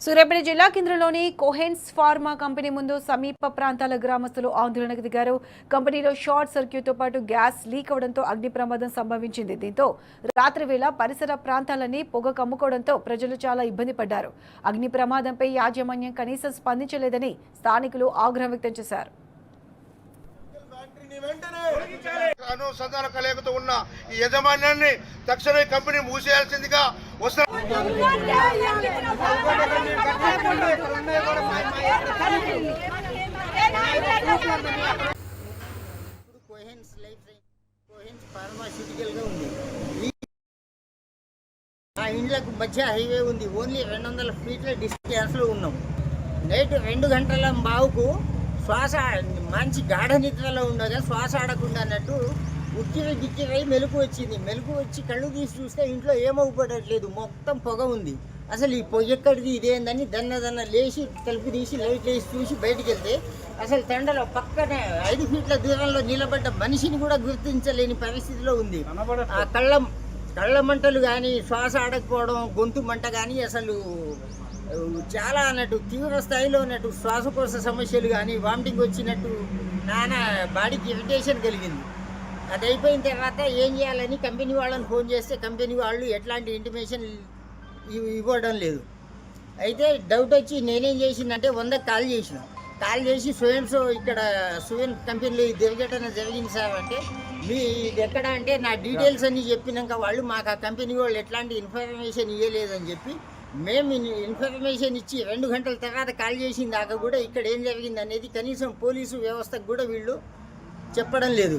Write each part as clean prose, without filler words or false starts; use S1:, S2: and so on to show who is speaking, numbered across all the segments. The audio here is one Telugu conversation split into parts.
S1: సూర్యాపేట జిల్లా కేంద్రంలోని కోహెన్స్ ఫార్మా కంపెనీ ముందు సమీప ప్రాంతాల గ్రామస్తులు ఆందోళనకు దిగారు. కంపెనీలో షార్ట్ సర్క్యూట్తో పాటు గ్యాస్ లీక్ అవడంతో అగ్ని ప్రమాదం సంభవించింది. దీంతో రాత్రి వేళ పరిసర ప్రాంతాలన్నీ పొగ కమ్ముకోవడంతో ప్రజలు చాలా ఇబ్బంది పడ్డారు. అగ్ని ప్రమాదంపై యాజమాన్యం కనీసం స్పందించలేదని స్థానికులు ఆగ్రహం వ్యక్తం చేశారు.
S2: అనుసంధాన కలయికతో ఉన్న ఈ యజమాన్యాన్ని తక్షణమే కంపెనీ మూసేయాల్సిందిగా
S3: ఆ ఇండ్లకు మధ్య హైవే ఉంది. ఓన్లీ 200 ఫీట్ల డిస్టెన్స్ లో ఉన్నాం. నైట్ 2 గంటల బావుకు శ్వాస మంచి గాఢ నిద్రలో ఉండగా శ్వాస ఆడకుండా అన్నట్టు గిక్కిరై మెలకు వచ్చింది. మెలకు వచ్చి కళ్ళు తీసి చూస్తే ఇంట్లో ఏమవుపడట్లేదు, మొత్తం పొగ ఉంది. అసలు ఈ పొగ ఎక్కడిది ఇదేందని దన్న లేచి తలుపు తీసి లైట్ వేసి చూసి బయటికి వెళ్తే అసలు తండలో పక్కనే 5 ఫీట్ల దూరంలో నిలబడ్డ మనిషిని కూడా గుర్తించలేని పరిస్థితిలో ఉంది. ఆ కళ్ళ మంటలు కానీ, శ్వాస ఆడకపోవడం, గొంతు మంట కానీ అసలు చాలా అన్నట్టు తీవ్ర స్థాయిలో ఉన్నట్టు శ్వాసకోశ సమస్యలు కానీ, వామిటింగ్ వచ్చినట్టు నానా బాడీకి ఇరిటేషన్ కలిగింది. అది అయిపోయిన తర్వాత ఏం చేయాలని కంపెనీ వాళ్ళని ఫోన్ చేస్తే కంపెనీ వాళ్ళు ఎట్లాంటి ఇంటిమేషన్ ఇవ్వడం లేదు. అయితే డౌట్ వచ్చి నేనేం చేసిందంటే 100కి కాల్ చేసి ఇక్కడ స్వయం కంపెనీలో దుర్ఘటన జరిగింది సార్ అంటే, మీ ఇది ఎక్కడ అంటే నా డీటెయిల్స్ అన్నీ చెప్పినాక వాళ్ళు మాకు ఆ కంపెనీ వాళ్ళు ఎట్లాంటి ఇన్ఫర్మేషన్ ఇవ్వలేదని చెప్పి మేము ఇన్ఫర్మేషన్ ఇచ్చి 2 గంటల తర్వాత కాల్ చేసిన దాకా కూడా ఇక్కడ ఏం జరిగింది అనేది కనీసం పోలీసు వ్యవస్థకు కూడా వీళ్ళు చెప్పడం లేదు.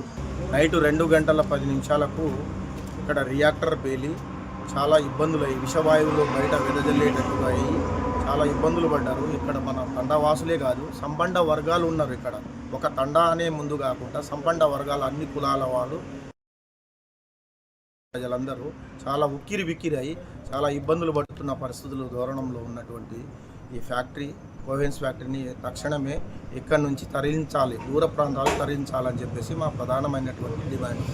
S4: నైట్ 2 గంటల 10 నిమిషాలకు ఇక్కడ రియాక్టర్ పేలి చాలా ఇబ్బందులు అయ్యి విషవాయువులు బయట వెదజల్లేటట్టుగా అయ్యి చాలా ఇబ్బందులు పడ్డారు. ఇక్కడ మన తండావాసులే కాదు, సంపండ వర్గాలు ఉన్నారు. ఇక్కడ ఒక తండా అనే ముందు కాకుండా సంపండ వర్గాలు అన్ని కులాల వాళ్ళు ప్రజలందరూ చాలా ఉక్కిరి అయ్యి చాలా ఇబ్బందులు పడుతున్న పరిస్థితులు దూరణంలో ఉన్నటువంటి ఈ ఫ్యాక్టరీ కోహెన్స్ ఫ్యాక్టరీని తక్షణమే ఇక్కడి నుంచి తరలించాలి, దూర ప్రాంతాలు తరలించాలని చెప్పేసి మా ప్రధానమైనటువంటి డిమాండ్.